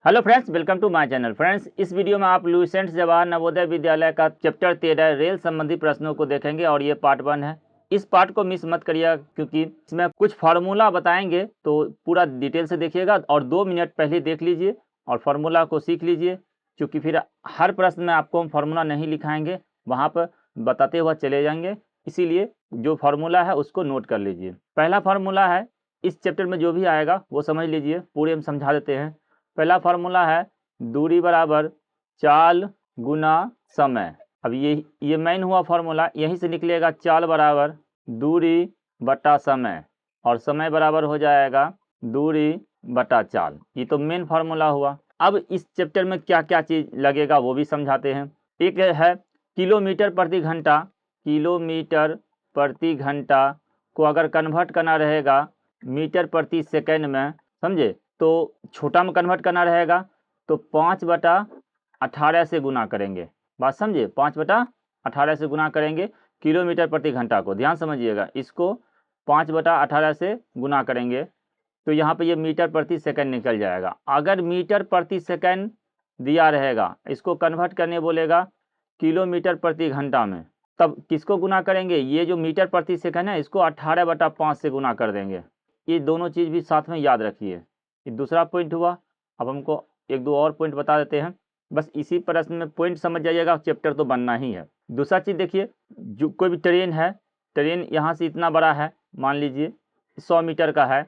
Hello friends, welcome to my channel. Friends, इस video में आप लुसेंट जवाहर नवोदय विद्यालय का चैप्टर 13 रेल संबंधी प्रश्नों को देखेंगे और ये पार्ट 1 है। इस पार्ट को मिस मत करिएगा क्योंकि इसमें कुछ फार्मूला बताएंगे, तो पूरा डिटेल से देखिएगा और 2 मिनट पहले देख लीजिए और फार्मूला को सीख लीजिए, क्योंकि फिर हर प्रश्न में आपको हम फार्मूला नहीं लिखाएंगे, वहाँ पर बताते हुए चले जाएंगे। इसीलिए जो फार्मूला है उसको नोट कर लीजिए। पहला फार्मूला है, इस चैप्टर में जो भी आएगा वो समझ लीजिए, पूरे हम समझा देते हैं। पहला फार्मूला है दूरी बराबर चाल गुना समय। अब ये मेन हुआ फार्मूला, यहीं से निकलेगा चाल बराबर दूरी बटा समय और समय बराबर हो जाएगा दूरी बटा चाल। ये तो मेन फार्मूला हुआ। अब इस चैप्टर में क्या क्या चीज लगेगा वो भी समझाते हैं। एक है किलोमीटर प्रति घंटा। किलोमीटर प्रति घंटा को अगर कन्वर्ट करना रहेगा मीटर प्रति सेकेंड में, समझे, तो छोटा में कन्वर्ट करना रहेगा तो 5/18 से गुना करेंगे। बात समझे, 5/18 से गुना करेंगे किलोमीटर प्रति घंटा को। ध्यान समझिएगा, इसको 5/18 से गुना करेंगे तो यहाँ पे ये मीटर प्रति सेकंड निकल जाएगा। अगर मीटर प्रति सेकंड दिया रहेगा, इसको कन्वर्ट करने बोलेगा किलोमीटर प्रति घंटा में, तब किसको गुना करेंगे? ये जो मीटर प्रति सेकंड है इसको 18/5 से गुना कर देंगे। ये दोनों चीज़ भी साथ में याद रखिए। ये दूसरा पॉइंट हुआ। अब हमको एक दो और पॉइंट बता देते हैं, बस इसी प्रश्न में पॉइंट समझ जाइएगा, चैप्टर तो बनना ही है। दूसरा चीज़ देखिए, जो कोई भी ट्रेन है, ट्रेन यहाँ से इतना बड़ा है, मान लीजिए 100 मीटर का है,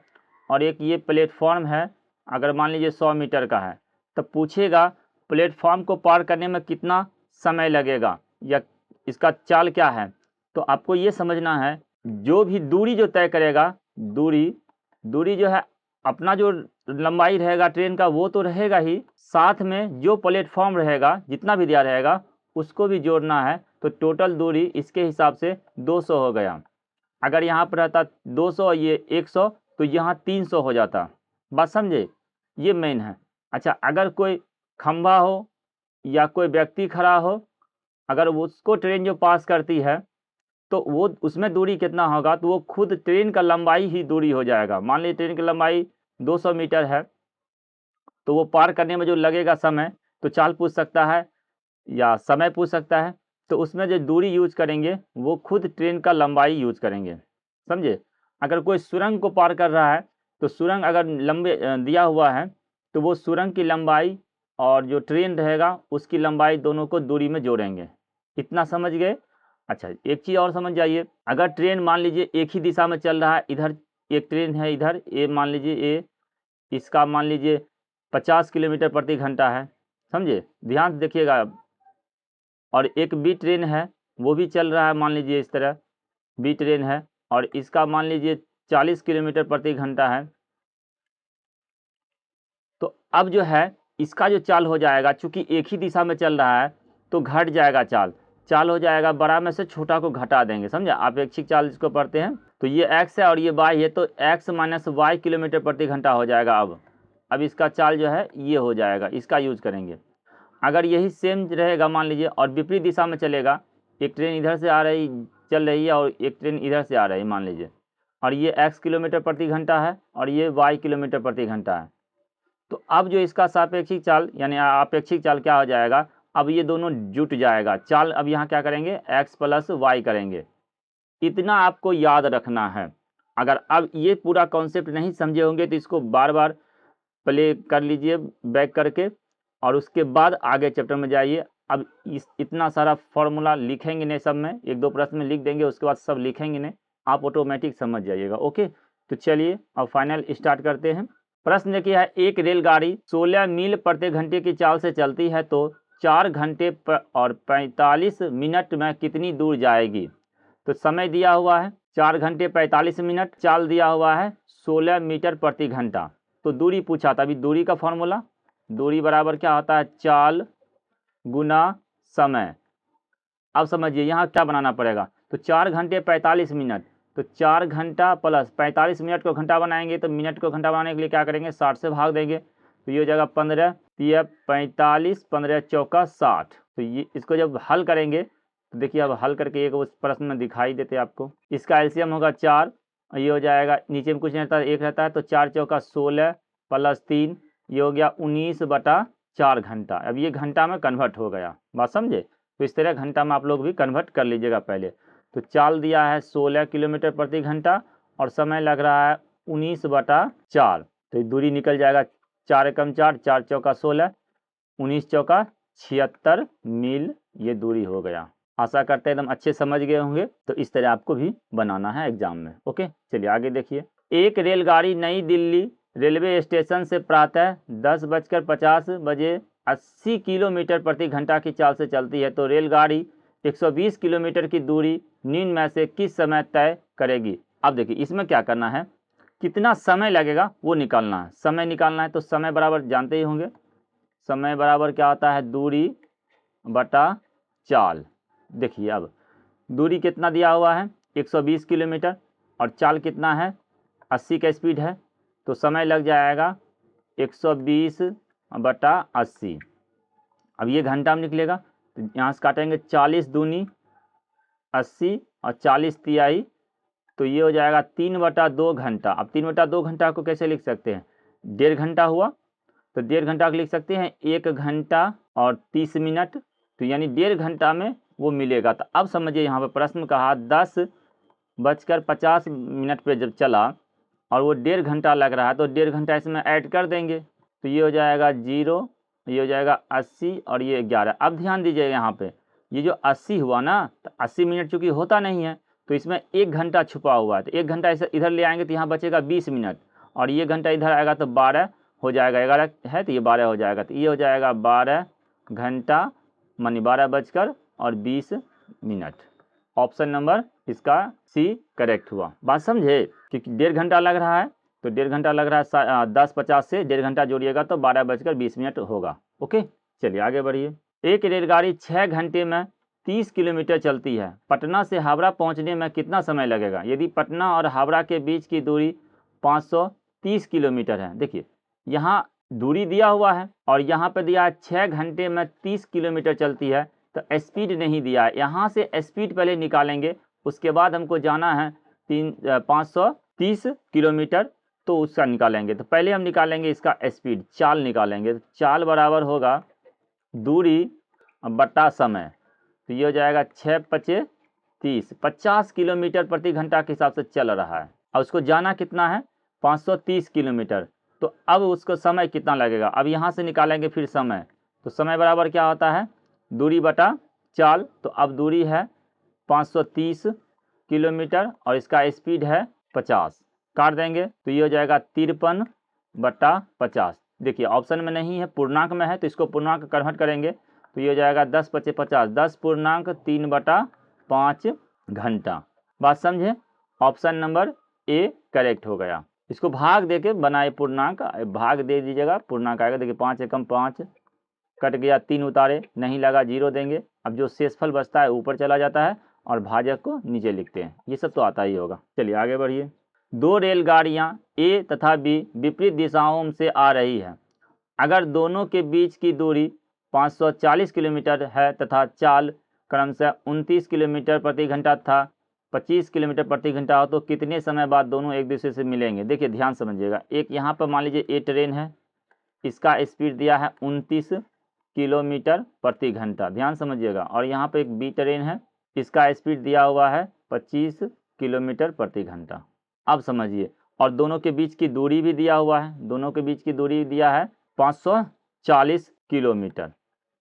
और एक ये प्लेटफॉर्म है, अगर मान लीजिए 100 मीटर का है, तब पूछेगा प्लेटफॉर्म को पार करने में कितना समय लगेगा या इसका चाल क्या है। तो आपको ये समझना है, जो भी दूरी जो तय करेगा, दूरी जो है अपना जो लंबाई रहेगा ट्रेन का वो तो रहेगा ही, साथ में जो प्लेटफॉर्म रहेगा जितना भी दिया रहेगा उसको भी जोड़ना है। तो टोटल दूरी इसके हिसाब से 200 हो गया। अगर यहाँ पर रहता 200 ये 100 तो यहाँ 300 हो जाता। बात समझे, ये मेन है। अच्छा, अगर कोई खंभा हो या कोई व्यक्ति खड़ा हो, अगर उसको ट्रेन जो पास करती है तो वो उसमें दूरी कितना होगा, तो वो खुद ट्रेन का लंबाई ही दूरी हो जाएगा। मान लीजिए ट्रेन की लंबाई 200 मीटर है, तो वो पार करने में जो लगेगा समय, तो चाल पूछ सकता है या समय पूछ सकता है, तो उसमें जो दूरी यूज करेंगे वो खुद ट्रेन का लंबाई यूज करेंगे, समझे। अगर कोई सुरंग को पार कर रहा है तो सुरंग अगर लंबे दिया हुआ है तो वो सुरंग की लंबाई और जो ट्रेन रहेगा उसकी लंबाई दोनों को दूरी में जोड़ेंगे। इतना समझ गए। अच्छा, एक चीज़ और समझ जाइए, अगर ट्रेन मान लीजिए एक ही दिशा में चल रहा है, इधर एक ट्रेन है, इधर ए मान लीजिए ए, इसका मान लीजिए 50 किलोमीटर प्रति घंटा है, समझे, ध्यान से देखिएगा। और एक बी ट्रेन है, वो भी चल रहा है, मान लीजिए इस तरह बी ट्रेन है और इसका मान लीजिए 40 किलोमीटर प्रति घंटा है। तो अब जो है इसका जो चाल हो जाएगा, चूंकि एक ही दिशा में चल रहा है तो घट जाएगा चाल हो जाएगा, बड़ा में से छोटा को घटा देंगे, समझे। अपेक्षिक चाल जिसको पढ़ते हैं, तो ये x है और ये y है, तो x माइनस वाई किलोमीटर प्रति घंटा हो जाएगा। अब इसका चाल जो है ये हो जाएगा, इसका यूज करेंगे। अगर यही सेम रहेगा मान लीजिए और विपरीत दिशा में चलेगा, एक ट्रेन इधर से आ रही चल रही है और एक ट्रेन इधर से आ रही है मान लीजिए, और ये x किलोमीटर प्रति घंटा है और ये y किलोमीटर प्रति घंटा है, तो अब जो इसका सापेक्षिक चाल यानी अपेक्षिक चाल क्या हो जाएगा, अब ये दोनों जुट जाएगा चाल। अब यहाँ क्या करेंगे, x प्लस वाई करेंगे। इतना आपको याद रखना है। अगर अब ये पूरा कॉन्सेप्ट नहीं समझे होंगे तो इसको बार बार प्ले कर लीजिए बैक करके और उसके बाद आगे चैप्टर में जाइए। अब इतना सारा फॉर्मूला लिखेंगे नहीं, सब में एक दो प्रश्न में लिख देंगे, उसके बाद सब लिखेंगे नहीं, आप ऑटोमेटिक समझ जाइएगा। ओके, तो चलिए अब फाइनल स्टार्ट करते हैं। प्रश्न देखिए है, एक रेलगाड़ी 16 मील प्रति घंटे की चाल से चलती है तो 4 घंटे और 45 मिनट में कितनी दूर जाएगी। तो समय दिया हुआ है 4 घंटे 45 मिनट, चाल दिया हुआ है 16 मीटर प्रति घंटा, तो दूरी पूछा था। अभी दूरी का फॉर्मूला, दूरी बराबर क्या होता है, चाल गुना समय। अब समझिए यहाँ क्या बनाना पड़ेगा, तो 4 घंटे 45 मिनट, तो 4 घंटा प्लस 45 मिनट को घंटा बनाएंगे, तो मिनट को घंटा बनाने के लिए क्या करेंगे, 60 से भाग देंगे, तो ये हो जाएगा 15, तो ये 45, 15 चौका 60। तो ये इसको जब हल करेंगे तो देखिए, अब हल करके एक उस प्रश्न में दिखाई देते आपको। इसका एलसीएम होगा 4, ये हो जाएगा, नीचे में कुछ नहीं रहता, एक रहता है, तो 4 चौका 16 प्लस 3 ये हो गया 19/4 घंटा। अब ये घंटा में कन्वर्ट हो गया, बात समझे। तो इस तरह घंटा में आप लोग भी कन्वर्ट कर लीजिएगा पहले। तो चाल दिया है 16 किलोमीटर प्रति घंटा और समय लग रहा है 19/4। तो ये दूरी निकल जाएगा, 4 एकम 4, 4 चौका 16, 19 चौका 76 मील ये दूरी हो गया। आशा करते हैं एकदम अच्छे समझ गए होंगे। तो इस तरह आपको भी बनाना है एग्जाम में। ओके, चलिए आगे देखिए। एक रेलगाड़ी नई दिल्ली रेलवे स्टेशन से प्रातः 10:50 बजे 80 किलोमीटर प्रति घंटा की चाल से चलती है, तो रेलगाड़ी 120 किलोमीटर की दूरी निम्न में से किस समय तय करेगी। अब देखिए इसमें क्या करना है, कितना समय लगेगा वो निकालना है। समय निकालना है तो समय बराबर जानते ही होंगे, समय बराबर क्या होता है, दूरी बटा चाल। देखिए अब दूरी कितना दिया हुआ है 120 किलोमीटर और चाल कितना है 80 का स्पीड है, तो समय लग जाएगा 120/80। अब ये घंटा में निकलेगा तो यहाँ से काटेंगे 40 दूनी 80 और 40 तिहाई, तो ये हो जाएगा 3/2 घंटा। अब 3/2 घंटा को कैसे लिख सकते हैं, 1.5 घंटा हुआ तो 1.5 घंटा को लिख सकते हैं 1 घंटा और 30 मिनट, तो यानी 1.5 घंटा में वो मिलेगा। तो अब समझिए यहाँ पर प्रश्न कहा 10:50 पे जब चला और वो 1.5 घंटा लग रहा है तो 1.5 घंटा इसमें ऐड कर देंगे, तो ये हो जाएगा 0, ये हो जाएगा 80 और ये 11। अब ध्यान दीजिए यहाँ पे ये जो 80 हुआ ना, तो 80 मिनट चूँकि होता नहीं है तो इसमें 1 घंटा छुपा हुआ है, तो 1 घंटा इधर ले आएंगे तो यहाँ बचेगा 20 मिनट और ये घंटा इधर आएगा तो 12 हो जाएगा, 11 है तो ये 12 हो जाएगा, तो ये हो जाएगा 12 घंटा मानी 12:20 ऑप्शन नंबर इसका सी करेक्ट हुआ। बात समझे, क्योंकि 1.5 घंटा लग रहा है तो 1.5 घंटा लग रहा है 10:50 से 1.5 घंटा जोड़िएगा तो 12:20 होगा। ओके, चलिए आगे बढ़िए। एक रेलगाड़ी 6 घंटे में 30 किलोमीटर चलती है, पटना से हावड़ा पहुंचने में कितना समय लगेगा। यदि पटना और हावड़ा के बीच की दूरी 530 किलोमीटर है, देखिए यहाँ दूरी दिया हुआ है और यहाँ पे दिया है 6 घंटे में 30 किलोमीटर चलती है, तो स्पीड नहीं दिया है। यहाँ से स्पीड पहले निकालेंगे, उसके बाद हमको जाना है 530 किलोमीटर, तो उसका निकालेंगे। तो पहले हम निकालेंगे इसका स्पीड, चाल निकालेंगे। तो चाल बराबर होगा दूरी बटा समय, तो ये हो जाएगा 6×5 = 30, 50 किलोमीटर प्रति घंटा के हिसाब से चल रहा है और उसको जाना कितना है 530 किलोमीटर। तो अब उसको समय कितना लगेगा, अब यहाँ से निकालेंगे फिर समय, तो समय बराबर क्या होता है दूरी बटा चाल। तो अब दूरी है 530 किलोमीटर और इसका स्पीड है 50, काट देंगे तो ये हो जाएगा 53/50। देखिए ऑप्शन में नहीं है, पूर्णांक में है, तो इसको पूर्णांक कन्वर्ट करेंगे तो ये हो जाएगा 10×5 = 50, 10.3/5 घंटा। बात समझे, ऑप्शन नंबर ए करेक्ट हो गया। इसको भाग दे के बनाए पूर्णांक, भाग दे दीजिएगा पूर्णांक आएगा। देखिए 5 एकम 5 कट गया, 3 उतारे नहीं लगा 0 देंगे। अब जो शेषफल बचता है ऊपर चला जाता है और भाजक को नीचे लिखते हैं, ये सब तो आता ही होगा। चलिए आगे बढ़िए। 2 रेलगाड़ियाँ ए तथा बी विपरीत दिशाओं से आ रही है, अगर दोनों के बीच की दूरी 540 किलोमीटर है तथा चाल क्रमशः 29 किलोमीटर प्रति घंटा तथा 25 किलोमीटर प्रति घंटा हो, तो कितने समय बाद दोनों एक दूसरे से मिलेंगे। देखिए ध्यान समझिएगा, एक यहाँ पर मान लीजिए ए ट्रेन है, इसका स्पीड दिया है 29 किलोमीटर प्रति घंटा, ध्यान समझिएगा, और यहाँ पे एक बी ट्रेन है, इसका स्पीड दिया हुआ है 25 किलोमीटर प्रति घंटा। अब समझिए, और दोनों के बीच की दूरी भी दिया हुआ है, दोनों के बीच की दूरी दिया है 540 किलोमीटर।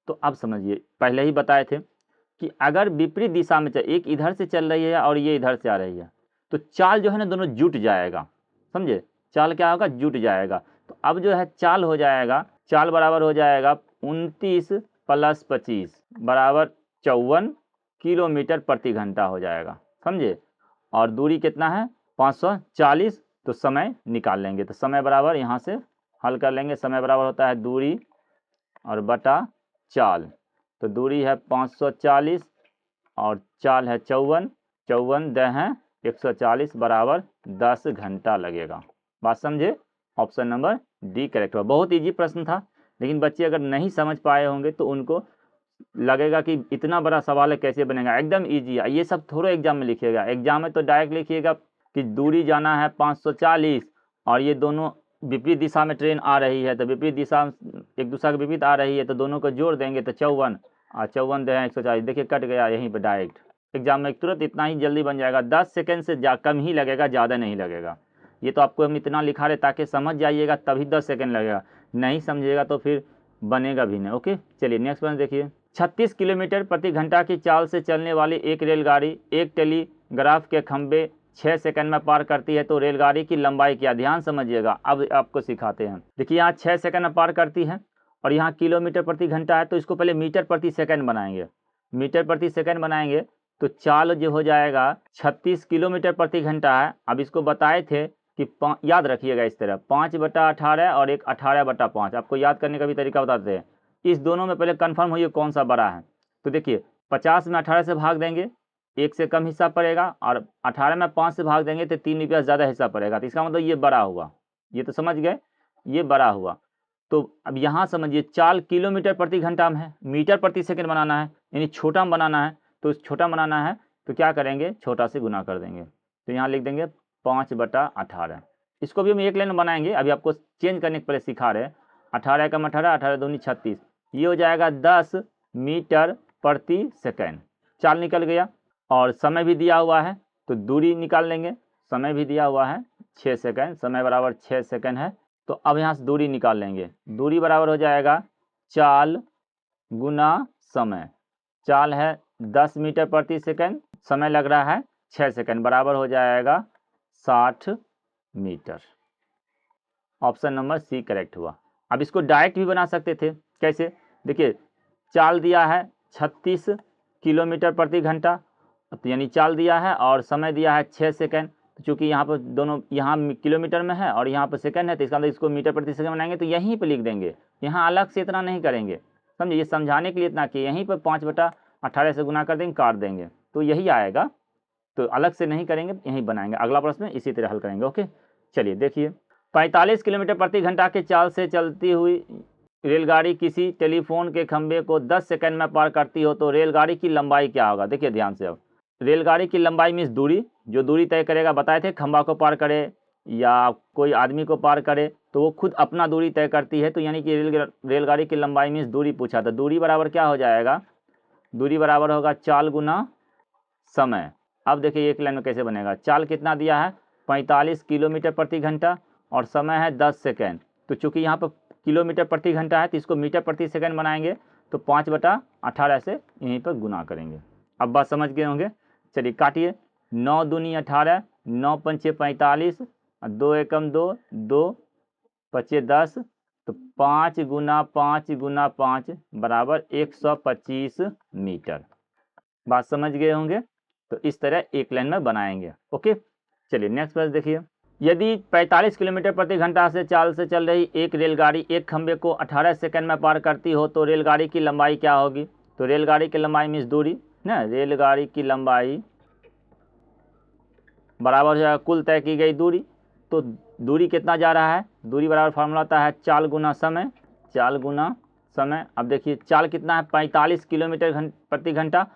तो अब समझिए, पहले ही बताए थे कि अगर विपरीत दिशा में एक इधर से चल रही है और ये इधर से आ रही है, तो चाल जो है ना दोनों जुट जाएगा, समझे, चाल क्या होगा जुट जाएगा। तो अब जो है चाल हो जाएगा, चाल बराबर हो जाएगा 29 + 25 = 54 किलोमीटर प्रति घंटा हो जाएगा, समझे, और दूरी कितना है 540, तो समय निकाल लेंगे। तो समय बराबर यहाँ से हल कर लेंगे, समय बराबर होता है दूरी और बटा चाल। तो दूरी है 540 और चाल है 54, 54 दे हैं 140 बराबर 10 घंटा लगेगा। बात समझे, ऑप्शन नंबर डी करेक्ट हुआ। बहुत इजी प्रश्न था, लेकिन बच्चे अगर नहीं समझ पाए होंगे तो उनको लगेगा कि इतना बड़ा सवाल है कैसे बनेगा। एकदम इजी है, ये सब थोड़ा एग्जाम में लिखिएगा। एग्जाम में तो डायरेक्ट लिखिएगा कि दूरी जाना है 540 और ये दोनों विपरीत दिशा में ट्रेन आ रही है, तो विपरीत दिशा एक दूसरा के विपरीत आ रही है, तो दोनों को जोड़ देंगे तो 54 और 54 दे 140। देखिए कट गया यहीं पर डायरेक्ट। एग्जाम में तुरंत इतना ही जल्दी बन जाएगा, 10 सेकंड से कम ही लगेगा, ज़्यादा नहीं लगेगा। ये तो आपको हम इतना लिखा रहे ताकि समझ जाइएगा, तभी 10 सेकंड लगेगा, नहीं समझिएगा तो फिर बनेगा भी नहीं। ओके, चलिए नेक्स्ट वन देखिए। 36 किलोमीटर प्रति घंटा की चाल से चलने वाली एक रेलगाड़ी एक टेलीग्राफ के खंभे 6 सेकंड में पार करती है, तो रेलगाड़ी की लंबाई क्या? ध्यान समझिएगा, अब आपको सिखाते हैं। देखिए यहाँ 6 सेकंड में पार करती है और यहाँ किलोमीटर प्रति घंटा है, तो इसको पहले मीटर प्रति सेकंड बनाएंगे। मीटर प्रति सेकंड बनाएंगे तो चाल जो हो जाएगा 36 किलोमीटर प्रति घंटा है। अब इसको बताए थे कि याद रखिएगा इस तरह 5/18 और एक 18/5। आपको याद करने का भी तरीका बताते हैं। इस दोनों में पहले कंफर्म होइए कौन सा बड़ा है। तो देखिए 50 में 18 से भाग देंगे, 1 से कम हिस्सा पड़ेगा, और 18 में 5 से भाग देंगे तो 3 रुपया ज़्यादा हिस्सा पड़ेगा। तो इसका मतलब ये बड़ा हुआ, ये तो समझ गए, ये बड़ा हुआ। तो अब यहाँ समझिए चाल किलोमीटर प्रति घंटा में है, मीटर प्रति सेकंड बनाना है, यानी छोटा में बनाना है। तो छोटा बनाना है तो क्या करेंगे, छोटा से गुना कर देंगे। तो यहाँ लिख देंगे 5/18। इसको भी हम एक लाइन में बनाएंगे, अभी आपको चेंज करने के पहले सिखा रहे हैं। 18 कम 18, 18 दूनी 36, ये हो जाएगा 10 मीटर प्रति सेकंड। चाल निकल गया और समय भी दिया हुआ है, तो दूरी निकाल लेंगे। समय भी दिया हुआ है 6 सेकंड, समय बराबर 6 सेकंड है। तो अब यहाँ से दूरी निकाल लेंगे। दूरी बराबर हो जाएगा चाल गुना समय। चाल है 10 मीटर प्रति सेकंड, समय लग रहा है 6 सेकंड, बराबर हो जाएगा 60 metre. Option number C correct हुआ। अब इसको डायरेक्ट भी बना सकते थे, कैसे? देखिए चाल दिया है 36 किलोमीटर प्रति घंटा, तो यानी चाल दिया है और समय दिया है 6 सेकंड। तो चूँकि यहाँ पर दोनों, यहाँ किलोमीटर में है और यहाँ पर सेकंड है, तो इसका मतलब इसको मीटर प्रति सेकंड बनाएंगे तो यहीं पर लिख देंगे, यहाँ अलग से इतना नहीं करेंगे। समझिए, ये समझाने के लिए इतना कि यहीं पर 5/18 से गुना कर देंगे, काट देंगे तो यही आएगा। तो अलग से नहीं करेंगे, यहीं बनाएंगे। अगला प्रश्न इसी तरह हल करेंगे। ओके, चलिए देखिए। 45 किलोमीटर प्रति घंटा के चाल से चलती हुई रेलगाड़ी किसी टेलीफोन के खंभे को 10 सेकंड में पार करती हो, तो रेलगाड़ी की लंबाई क्या होगा? देखिए ध्यान से। अब रेलगाड़ी की लंबाई मीन्स दूरी, जो दूरी तय करेगा, बताए थे खंभा को पार करे या कोई आदमी को पार करे तो वो खुद अपना दूरी तय करती है। तो यानी कि रेलगाड़ी की लंबाई मीन्स दूरी पूछा था। दूरी बराबर क्या हो जाएगा? दूरी बराबर होगा चाल गुना समय। अब देखिए एक लाइन में कैसे बनेगा। चाल कितना दिया है? 45 किलोमीटर प्रति घंटा और समय है 10 सेकेंड। तो चूंकि यहाँ पर किलोमीटर प्रति घंटा है तो इसको मीटर प्रति सेकंड बनाएंगे, तो 5/18 से यहीं पर गुना करेंगे। अब बात समझ गए होंगे। चलिए काटिए। 9 दूनी 18, 9 पंचे 45, 2 एकम 2, 2 पचे 10, तो 5 गुना 5 गुना 5 बराबर 125 मीटर। बात समझ गए होंगे। तो इस तरह एक लाइन में बनाएंगे। ओके, चलिए नेक्स्ट प्रश्न देखिए। यदि 45 किलोमीटर प्रति घंटा से चाल से चल रही एक रेलगाड़ी एक खंभे को 18 सेकंड में पार करती हो, तो रेलगाड़ी की लंबाई क्या होगी? तो रेलगाड़ी की लंबाई मीन्स दूरी ना, रेलगाड़ी की लंबाई बराबर हो जाएगा कुल तय की गई दूरी। तो दूरी कितना जा रहा है? दूरी बराबर फार्मूला आता है चाल गुना समय। चाल गुना समय। अब देखिए चाल कितना है? 45 किलोमीटर प्रति घंटा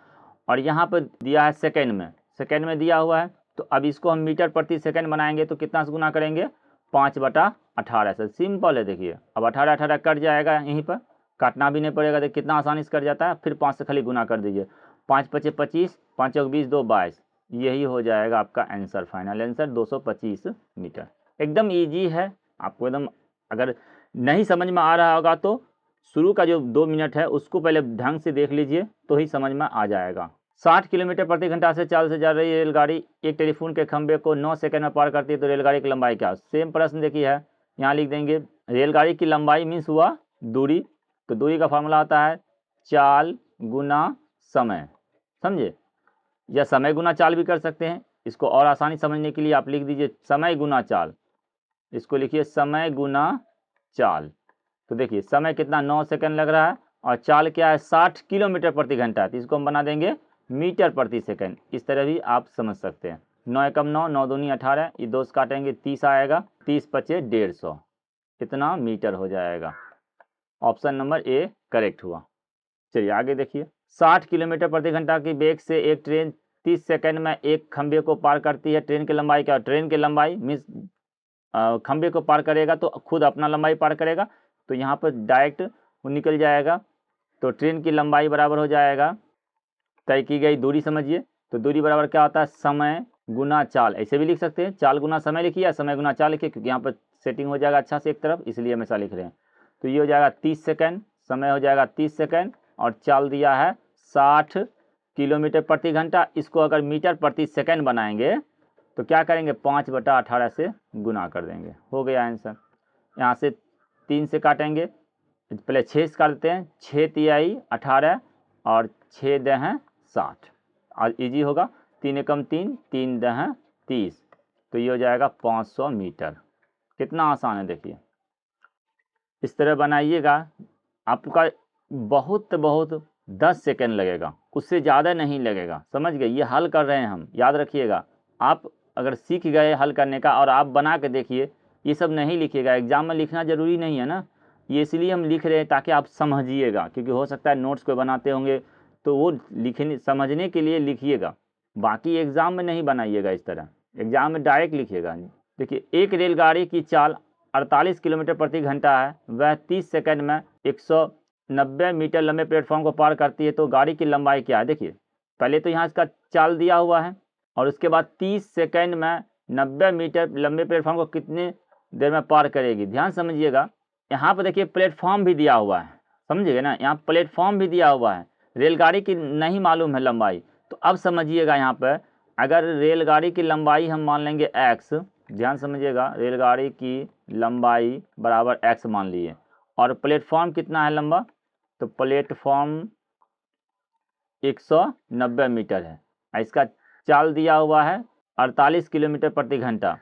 और यहाँ पर दिया है सेकंड में, सेकंड में दिया हुआ है। तो अब इसको हम मीटर प्रति सेकंड बनाएंगे तो कितना से गुना करेंगे? 5/18 से। सिंपल है। देखिए अब 18 कट जाएगा, यहीं पर काटना भी नहीं पड़ेगा। देखिए कितना आसानी से कट जाता है। फिर 5 से खाली गुना कर दीजिए। 5 पचे 25, 5 चौक 20, 2 22। यही हो जाएगा आपका आंसर, फाइनल आंसर 225 मीटर। एकदम ईजी है। आपको एकदम, अगर नहीं समझ में आ रहा होगा तो शुरू का जो 2 मिनट है उसको पहले ढंग से देख लीजिए तो ही समझ में आ जाएगा। 60 किलोमीटर प्रति घंटा से चाल से जा रही रेलगाड़ी एक टेलीफोन के खंभे को 9 सेकंड में पार करती है, तो रेलगाड़ी की लंबाई क्या? सेम प्रश्न देखिए है, यहाँ लिख देंगे रेलगाड़ी की लंबाई मीन्स हुआ दूरी। तो दूरी का फार्मूला आता है चाल गुना समय। समझे? या समय गुना चाल भी कर सकते हैं। इसको और आसानी समझने के लिए आप लिख दीजिए समय गुना चाल। इसको लिखिए समय गुना चाल। तो देखिए समय कितना 9 सेकंड लग रहा है और चाल क्या है? 60 किलोमीटर प्रति घंटा। तो इसको हम बना देंगे मीटर प्रति सेकंड। इस तरह भी आप समझ सकते हैं। 9 एकम 9, 9 दूनी 18, ये 2 से काटेंगे 30 आएगा, 30 पचे 150, कितना मीटर हो जाएगा। ऑप्शन नंबर ए करेक्ट हुआ। चलिए आगे देखिए। 60 किलोमीटर प्रति घंटा की वेग से एक ट्रेन 30 सेकंड में एक खंभे को पार करती है। ट्रेन की लंबाई क्या? ट्रेन की लंबाई मीन्स खंबे को पार करेगा तो खुद अपना लंबाई पार करेगा, तो यहाँ पर डायरेक्ट वो निकल जाएगा। तो ट्रेन की लंबाई बराबर हो जाएगा तय की गई दूरी, समझिए। तो दूरी बराबर क्या होता है, समय गुना चाल, ऐसे भी लिख सकते हैं, चाल गुना समय लिखिए या समय गुना चाल लिखिए, क्योंकि यहाँ पर सेटिंग हो जाएगा अच्छा से एक तरफ, इसलिए हमेशा लिख रहे हैं। तो ये हो जाएगा 30 सेकंड, समय हो जाएगा 30 सेकंड, और चाल दिया है 60 किलोमीटर प्रति घंटा। इसको अगर मीटर प्रति सेकंड बनाएंगे तो क्या करेंगे, 5/18 से गुना कर देंगे, हो गया आंसर। यहाँ से 3 से काटेंगे, पहले 6 से काट देते हैं, 6 तिहाई 18 और 6 दहें 60, और ईजी होगा, 3 एकम 3, 3 दहें 30, तो ये हो जाएगा 500 मीटर। कितना आसान है देखिए, इस तरह बनाइएगा। आपका बहुत 10 सेकंड लगेगा, उससे ज़्यादा नहीं लगेगा, समझ गए। ये हल कर रहे हैं हम, याद रखिएगा। आप अगर सीख गए हल करने का और आप बना के देखिए, ये सब नहीं लिखिएगा, एग्जाम में लिखना ज़रूरी नहीं है ना, ये इसलिए हम लिख रहे हैं ताकि आप समझिएगा, क्योंकि हो सकता है नोट्स को बनाते होंगे तो वो लिखने समझने के लिए लिखिएगा, बाकी एग्ज़ाम में नहीं बनाइएगा इस तरह, एग्ज़ाम में डायरेक्ट लिखिएगा। देखिए, एक रेलगाड़ी की चाल 48 किलोमीटर प्रति घंटा है, वह 30 सेकंड में 190 मीटर लंबे प्लेटफॉर्म को पार करती है, तो गाड़ी की लंबाई क्या है। देखिए, पहले तो यहाँ इसका चाल दिया हुआ है, और उसके बाद 30 सेकंड में 90 मीटर लंबे प्लेटफॉर्म को कितने देर में पार करेगी। ध्यान समझिएगा, यहाँ पर देखिए प्लेटफॉर्म भी दिया हुआ है, समझिएगा ना, यहाँ प्लेटफॉर्म भी दिया हुआ है, रेलगाड़ी की नहीं मालूम है लंबाई। तो अब समझिएगा, यहाँ पर अगर रेलगाड़ी की लंबाई हम मान लेंगे x, ध्यान समझिएगा, रेलगाड़ी की लंबाई बराबर x मान लिए, और प्लेटफॉर्म कितना है लंबा, तो प्लेटफॉर्म 190 मीटर है, इसका चाल दिया हुआ है 48 किलोमीटर प्रति घंटा।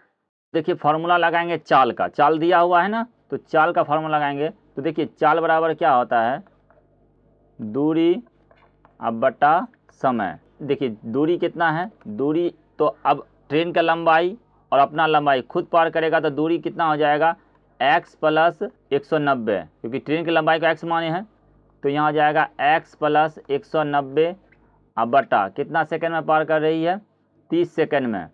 देखिए फार्मूला लगाएंगे चाल का, चाल दिया हुआ है ना, तो चाल का फार्मूला लगाएंगे, तो देखिए चाल बराबर क्या होता है, दूरी अब बटा समय। देखिए दूरी कितना है, दूरी तो अब ट्रेन का लंबाई और अपना लंबाई खुद पार करेगा, तो दूरी कितना हो जाएगा, x + 190, क्योंकि ट्रेन की लंबाई को x माने हैं, तो यहाँ हो जाएगा x + 190 अब बटा कितना सेकंड में पार कर रही है, 30 सेकंड में,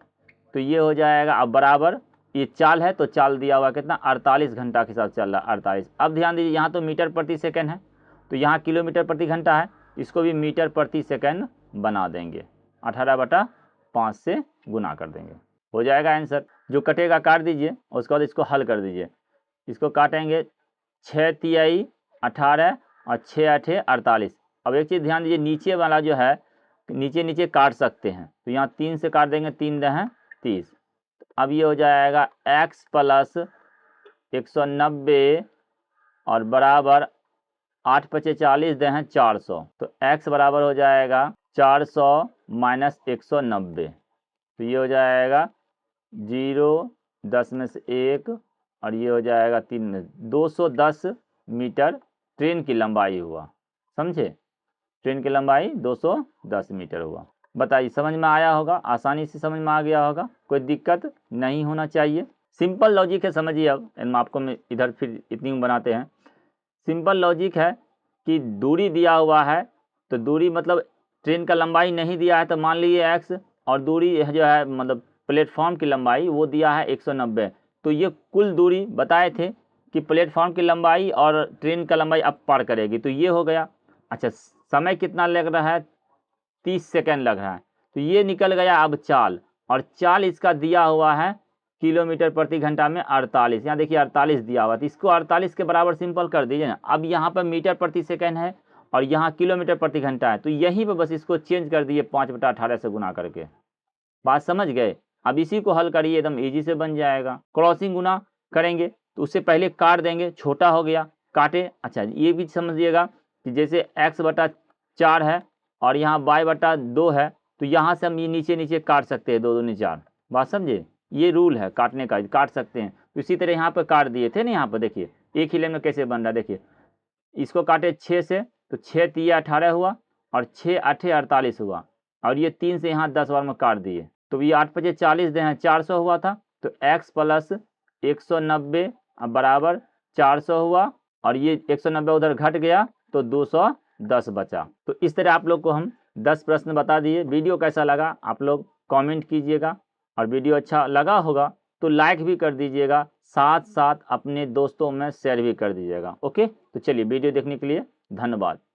तो ये हो जाएगा अब बराबर, ये चाल है तो चाल दिया हुआ कितना, 48 घंटा के साथ चल रहा है 48। अब ध्यान दीजिए, यहाँ तो मीटर प्रति सेकंड है, तो यहाँ किलोमीटर प्रति घंटा है, इसको भी मीटर प्रति सेकंड बना देंगे, 18/5 से गुना कर देंगे, हो जाएगा आंसर। जो कटेगा काट दीजिए, उसके बाद इसको हल कर दीजिए। इसको काटेंगे, 6 तिहाई 18 और 6 8 48। अब एक चीज़ ध्यान दीजिए, नीचे वाला जो है नीचे नीचे काट सकते हैं, तो यहाँ 3 से काट देंगे, 3 दहें 30। अब ये हो जाएगा x + 190 और बराबर 8 × 5 = 40 दहें 400, तो x बराबर हो जाएगा 400 - 190, तो ये हो जाएगा 0, 10 में से 1, और ये हो जाएगा 3 में 210 मीटर ट्रेन की लंबाई हुआ, समझे, ट्रेन की लंबाई 210 मीटर हुआ। बताइए, समझ में आया होगा, आसानी से समझ में आ गया होगा, कोई दिक्कत नहीं होना चाहिए। सिंपल लॉजिक है, समझिए। अब आपको मैं इधर फिर इतनी बनाते हैं, सिंपल लॉजिक है कि दूरी दिया हुआ है, तो दूरी मतलब ट्रेन का लंबाई नहीं दिया है, तो मान लीजिए x, और दूरी जो है मतलब प्लेटफॉर्म की लंबाई वो दिया है 190, तो ये कुल दूरी बताए थे कि प्लेटफॉर्म की लंबाई और ट्रेन का लंबाई अब पार करेगी, तो ये हो गया। अच्छा, समय कितना लग रहा है, 30 सेकंड लग रहा है, तो ये निकल गया अब चाल, और चाल इसका दिया हुआ है किलोमीटर प्रति घंटा में 48, यहाँ देखिए 48 दिया हुआ, तो इसको 48 के बराबर सिंपल कर दीजिए ना। अब यहाँ पर मीटर प्रति सेकंड है और यहाँ किलोमीटर प्रति घंटा है, तो यहीं पर बस इसको चेंज कर दिए 5/18 से गुना करके, बात समझ गए। अब इसी को हल करिए, एकदम ईजी से बन जाएगा। क्रॉसिंग गुना करेंगे तो उससे पहले काट देंगे, छोटा हो गया, काटे। अच्छा, ये भी समझिएगा कि जैसे x/4 है और यहाँ y/2 है, तो यहाँ से हम ये नीचे नीचे काट सकते हैं, 2 दूनी 4, बात समझे, ये रूल है काटने का, काट सकते हैं। तो इसी तरह यहाँ पर काट दिए थे ना, यहाँ पर देखिए एक ही लाइन में कैसे बन रहा है, देखिए इसको काटे 6 से, तो 6 तिया 18 हुआ और 6 8 48 हुआ, और ये 3 से यहाँ 10 बार में काट दिए, तो ये 8 × 5 = 40 दे 400 हुआ था, तो x + 190 अब बराबर 400 हुआ, और ये 190 उधर घट गया तो 210 बचा। तो इस तरह आप लोग को हम 10 प्रश्न बता दिए। वीडियो कैसा लगा आप लोग कमेंट कीजिएगा, और वीडियो अच्छा लगा होगा तो लाइक भी कर दीजिएगा, साथ साथ अपने दोस्तों में शेयर भी कर दीजिएगा। ओके, तो चलिए वीडियो देखने के लिए धन्यवाद।